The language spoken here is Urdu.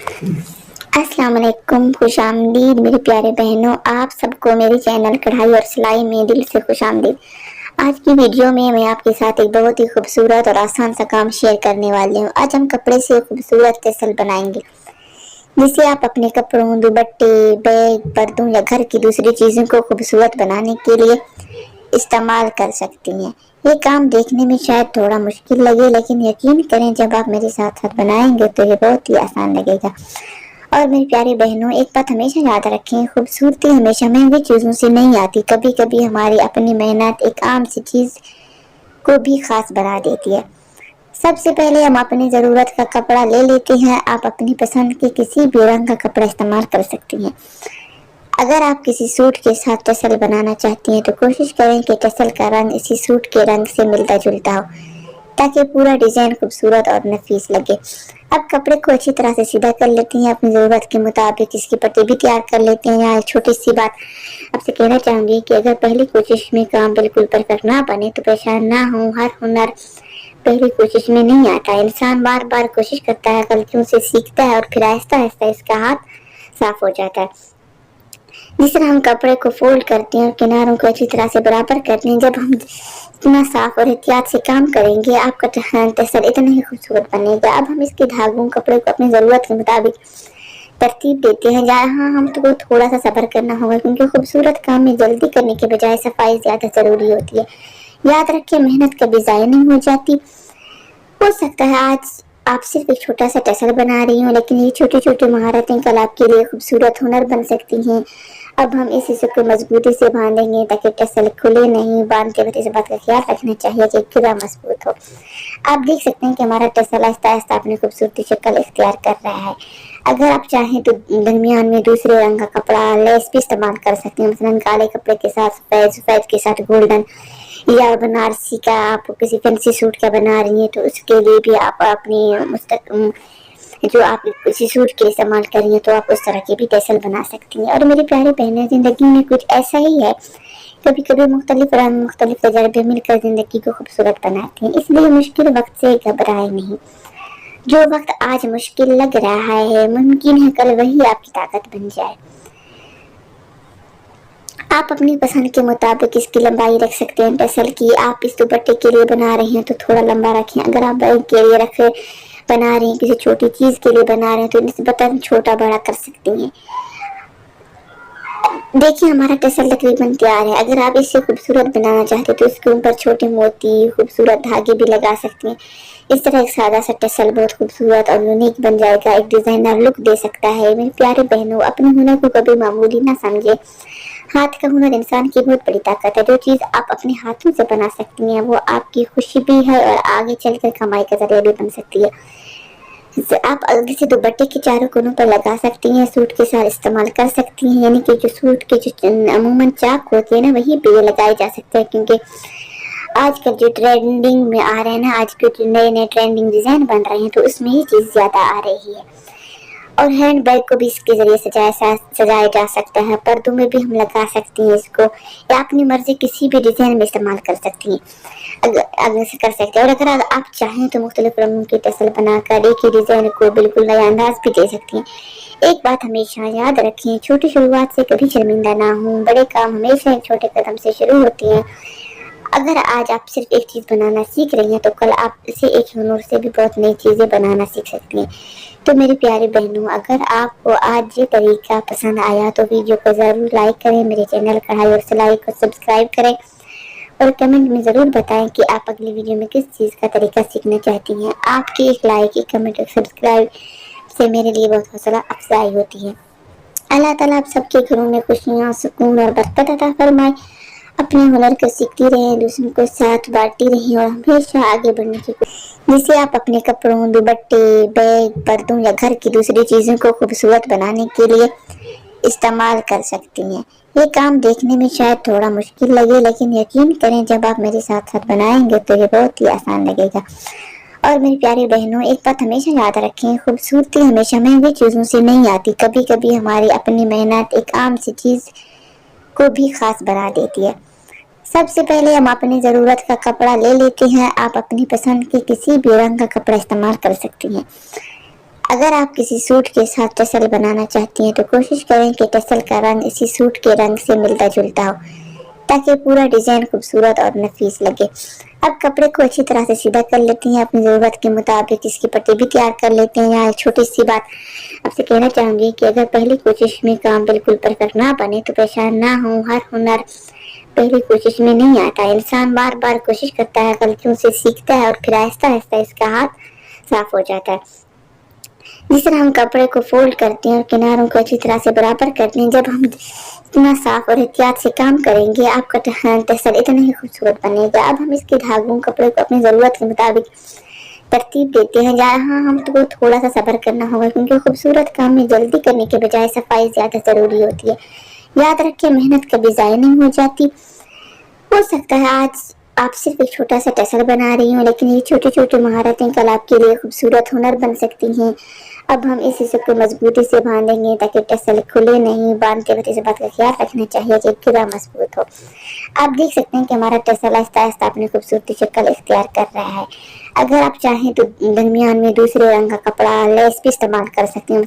السلام علیکم، خوش آمدید میرے پیارے بہنوں، آپ سب کو میرے چینل کڑھائی اور سلائی میں دل سے خوش آمدید۔ آج کی ویڈیو میں آپ کے ساتھ ایک بہت ہی خوبصورت اور آسان سا کام شیئر کرنے والی ہوں۔ آج ہم کپڑے سے خوبصورت ٹسل بنائیں گے، جسے آپ اپنے کپڑوں، دوپٹے، بیگ، پردوں یا گھر کی دوسری چیزوں کو خوبصورت بنانے کے لیے استعمال کر سکتی ہیں۔ یہ کام دیکھنے میں شاید تھوڑا مشکل لگے، لیکن یقین کریں جب آپ میرے ساتھ بنائیں گے تو یہ بہت ہی آسان لگے گا۔ اور میری پیاری بہنوں، ایک بات ہمیشہ یاد رکھیں، خوبصورتی ہمیشہ مہنگی چیزوں سے نہیں آتی۔ کبھی کبھی ہماری اپنی محنت ایک عام سی چیز کو بھی خاص بنا دیتی ہے۔ سب سے پہلے ہم اپنی ضرورت کا کپڑا لے لیتے ہیں۔ آپ اپنی پسند کے کسی بھی رنگ کا کپڑا استعمال کر سکتی ہیں۔ اگر آپ کسی سوٹ کے ساتھ ٹسل بنانا چاہتی ہیں تو کوشش کریں کہ ٹسل کا رنگ اسی سوٹ کے رنگ سے ملتا جلتا ہو، تاکہ پورا ڈیزائن خوبصورت اور نفیس لگے۔ اب کپڑے کو اچھی طرح سے سیدھا کر لیتے ہیں، اپنی ضرورت کے مطابق اس کی پٹی بھی تیار کر لیتے ہیں۔ یہاں ایک چھوٹی سی بات آپ سے کہنا چاہوں گی کہ اگر پہلی کوشش میں کام بالکل پرفیکٹ نہ بنے تو پریشان نہ ہوں، ہر ہنر پہلی کوشش میں نہیں آتا ہے۔ انسان بار بار کوشش کرتا ہے، غلطیوں سے سیکھتا ہے اور پھر آہستہ آہستہ اس کا ہاتھ صاف ہو جاتا ہے۔ جس طرح ہم کپڑے کو فولڈ کرتے ہیں اور کناروں کو اچھی طرح سے برابر کرتے ہیں، جب ہم اتنا صاف اور احتیاط سے کام کریں گے آپ کا ٹسل اتنا ہی خوبصورت بنے گا۔ اب ہم اس کے دھاگوں کپڑے کو اپنی ضرورت کے مطابق ترتیب دیتے ہیں۔ جہاں ہم کو تھوڑا سا صبر کرنا ہوگا، کیونکہ خوبصورت کام میں جلدی کرنے کے بجائے صفائی زیادہ ضروری ہوتی ہے۔ یاد رکھیں، محنت کبھی ضائع نہیں ہو جاتی۔ ہو سکتا ہے آج آپ صرف ایک چھوٹا سا ٹسل بنا رہی ہوں، لیکن یہ چھوٹی چھوٹی مہارتیں کل آپ کے لیے خوبصورت ہنر بن سکتی ہیں۔ اب ہم اس حصے کو مضبوطی سے باندھیں گے تاکہ ٹسل کھلے نہیں۔ باندھتے وقت اس بات کا خیال رکھنا چاہیے کہ گرا مضبوط ہو۔ آپ دیکھ سکتے ہیں کہ ہمارا ٹسل آہستہ آہستہ اپنی خوبصورتی شکل اختیار کر رہا ہے۔ اگر آپ چاہیں تو درمیان میں دوسرے رنگ کا کپڑا لیس بھی استعمال کر سکتے ہیں، مثلاً کالے کپڑے کے ساتھ سفید کے ساتھ گولڈن، یا بنارسی کا آپ کسی فینسی سوٹ کا بنا رہی ہیں تو اس کے لیے بھی آپ اپنی جو آپ کسی سوٹ کے استعمال کر رہی ہیں تو آپ اس طرح کے بھی ٹسل بنا سکتی ہیں۔ اور میری پیاری بہنیں، زندگی میں کچھ ایسا ہی ہے، کبھی کبھی مختلف رنگ، مختلف تجربے مل کر زندگی کو خوبصورت بناتے ہیں۔ اس لیے مشکل وقت سے گھبرائے نہیں۔ جو وقت آج مشکل لگ رہا ہے، ممکن ہے کل وہی آپ کی طاقت بن جائے۔ آپ اپنی پسند کے مطابق اس کی لمبائی رکھ سکتے ہیں۔ ٹسل کی آپ اس دوپٹے کے لیے بنا رہے ہیں تو تھوڑا لمبا رکھیں۔ اگر آپ بیگ کے لیے بنا رہے ہیں، کسی چھوٹی چیز کے لیے بنا رہے ہیں تو نسبتاً چھوٹا بڑا کر سکتی ہیں۔ دیکھیں، ہمارا ٹسل تقریباً تیار ہے۔ اگر آپ اسے خوبصورت بنانا چاہتے ہیں تو اس کے اوپر چھوٹے موتی، خوبصورت دھاگے بھی لگا سکتے ہیں۔ اس طرح ایک سادہ سا ٹسل بہت خوبصورت اور یونیک بن جائے گا، ایک ڈیزائنر لک دے سکتا ہے۔ میرے پیارے بہنوں، اپنے ہنر کو کبھی معمولی نہ سمجھیں۔ ہاتھ کا ہنر انسان کی بہت بڑی طاقت ہے۔ جو چیز آپ اپنے ہاتھوں سے بنا سکتی ہیں وہ آپ کی خوشی بھی ہے اور آگے چل کر کمائی کا ذریعہ بھی بن سکتی ہے۔ آپ کسی دوپٹے کے چاروں کونوں پر لگا سکتی ہیں، سوٹ کے ساتھ استعمال کر سکتی ہیں، یعنی کہ جو سوٹ کے جو عموماً چاک ہوتے ہیں نا، وہیں پہ یہ لگائے جا سکتے ہیں، کیونکہ آج کل جو ٹرینڈنگ میں آ رہے ہیں نا، آج کے جو نئے نئے ٹرینڈنگ ڈیزائن بن رہے ہیں تو اس میں یہ چیز زیادہ آ رہی ہے۔ اور ہینڈ بیگ کو بھی اس کے ذریعے سجایا جا سکتا ہے۔ پردوں میں بھی ہم لگا سکتی ہیں اس کو، یا اپنی مرضی کسی بھی ڈیزائن میں استعمال کر سکتی ہیں۔ اور اگر آپ چاہیں تو مختلف رنگوں کی ٹسل بنا کر ایک ہی ڈیزائن کو بالکل نیا انداز بھی دے سکتی ہیں۔ ایک بات ہمیشہ یاد رکھیں، چھوٹی شروعات سے کبھی شرمندہ نہ ہوں۔ بڑے کام ہمیشہ ایک چھوٹے قدم سے شروع ہوتے ہیں۔ اگر آج آپ صرف ایک چیز بنانا سیکھ رہی ہیں تو کل آپ اسے ایک ہنر سے بھی بہت نئی چیزیں بنانا سیکھ سکتی ہیں۔ تو میری پیاری بہنوں، اگر آپ کو آج یہ طریقہ پسند آیا تو ویڈیو کو ضرور لائک کریں، میرے چینل کڑھائی اور سلائی کو سبسکرائب کریں، اور کمنٹ میں ضرور بتائیں کہ آپ اگلی ویڈیو میں کس چیز کا طریقہ سیکھنا چاہتی ہیں۔ آپ کی ایک لائک، ایک کمنٹ، ایک سبسکرائب سے میرے لیے بہت حوصلہ افزائی ہوتی ہے۔ اللہ تعالیٰ آپ سب کے گھروں میں خوشیاں، سکون اور برکت عطا فرمائے۔ اپنے ہنر کو سیکھتی رہیں، دوسروں کو ساتھ بانٹتی رہیں اور ہمیشہ آگے بڑھنے کی کوشش، جسے آپ اپنے کپڑوں، دوپٹے، بیگ، پردوں یا گھر کی دوسری چیزوں کو خوبصورت بنانے کے لیے استعمال کر سکتی ہیں۔ یہ کام دیکھنے میں شاید تھوڑا مشکل لگے، لیکن یقین کریں جب آپ میرے ساتھ بنائیں گے تو یہ بہت ہی آسان لگے گا۔ اور میری پیاری بہنوں، ایک بات ہمیشہ یاد رکھیں، خوبصورتی ہمیشہ مہنگی چیزوں سے نہیں آتی۔ کبھی کبھی ہماری اپنی محنت ایک عام سی چیز کو بھی خاص بنا دیتی ہے۔ سب سے پہلے ہم اپنی ضرورت کا کپڑا لے لیتے ہیں۔ آپ اپنی پسند کے کسی بھی رنگ کا کپڑا استعمال کر سکتی ہیں۔ اگر آپ کسی سوٹ کے ساتھ ٹسل بنانا چاہتی ہیں تو کوشش کریں کہ ٹسل کا رنگ اسی سوٹ کے رنگ سے ملتا جلتا ہو تاکہ پورا ڈیزائن خوبصورت اور نفیس لگے۔ اب کپڑے کو اچھی طرح سے سیدھا کر لیتی ہیں، اپنی ضرورت کے مطابق اس کی پٹی بھی تیار کر لیتے ہیں۔ یہاں ایک چھوٹی سی بات آپ سے کہنا چاہوں گی کہ اگر پہلی کوشش میں کام بالکل پرفیکٹ نہ بنے تو پریشان نہ ہوں، ہر ہنر پہلی کوشش میں نہیں آتا ہے۔ انسان بار بار کوشش کرتا ہے، غلطیوں سے سیکھتا ہے اور پھر آہستہ آہستہ اس کا ہاتھ صاف ہو جاتا ہے۔ جس طرح ہم کپڑے کو فولڈ کرتے ہیں اور کناروں کو اچھی طرح سے برابر کرتے ہیں، جب ہم اتنا صاف اور احتیاط سے کام کریں گے آپ کا ٹسل اتنا ہی خوبصورت بنے گا۔ اب ہم اس کے دھاگوں کپڑے کو اپنی ضرورت کے مطابق ترتیب دیتے ہیں، جہاں ہم کو تھوڑا سا صبر کرنا ہوگا کیونکہ خوبصورت کام میں جلدی کرنے کے بجائے صفائی زیادہ ضروری ہوتی ہے۔ یاد رکھیں محنت کبھی ضائع نہیں ہو جاتی۔ ہو سکتا ہے آج آپ صرف ایک چھوٹا سا ٹسل بنا رہی ہوں، لیکن یہ چھوٹی چھوٹی مہارتیں کل آپ کے لیے خوبصورت ہنر بن سکتی ہیں۔ اب ہم اس حصے کو مضبوطی سے باندھیں گے تاکہ ٹسل کھلے نہیں۔ باندھتے وقت اس بات کا خیال رکھنا چاہیے کہ پورا مضبوط ہو۔ آپ دیکھ سکتے ہیں کہ ہمارا ٹسل آہستہ آہستہ اپنی خوبصورتی شکل اختیار کر رہا ہے۔ اگر آپ چاہیں تو درمیان میں دوسرے رنگ کا کپڑا لیس بھی استعمال کر سکتے ہیں۔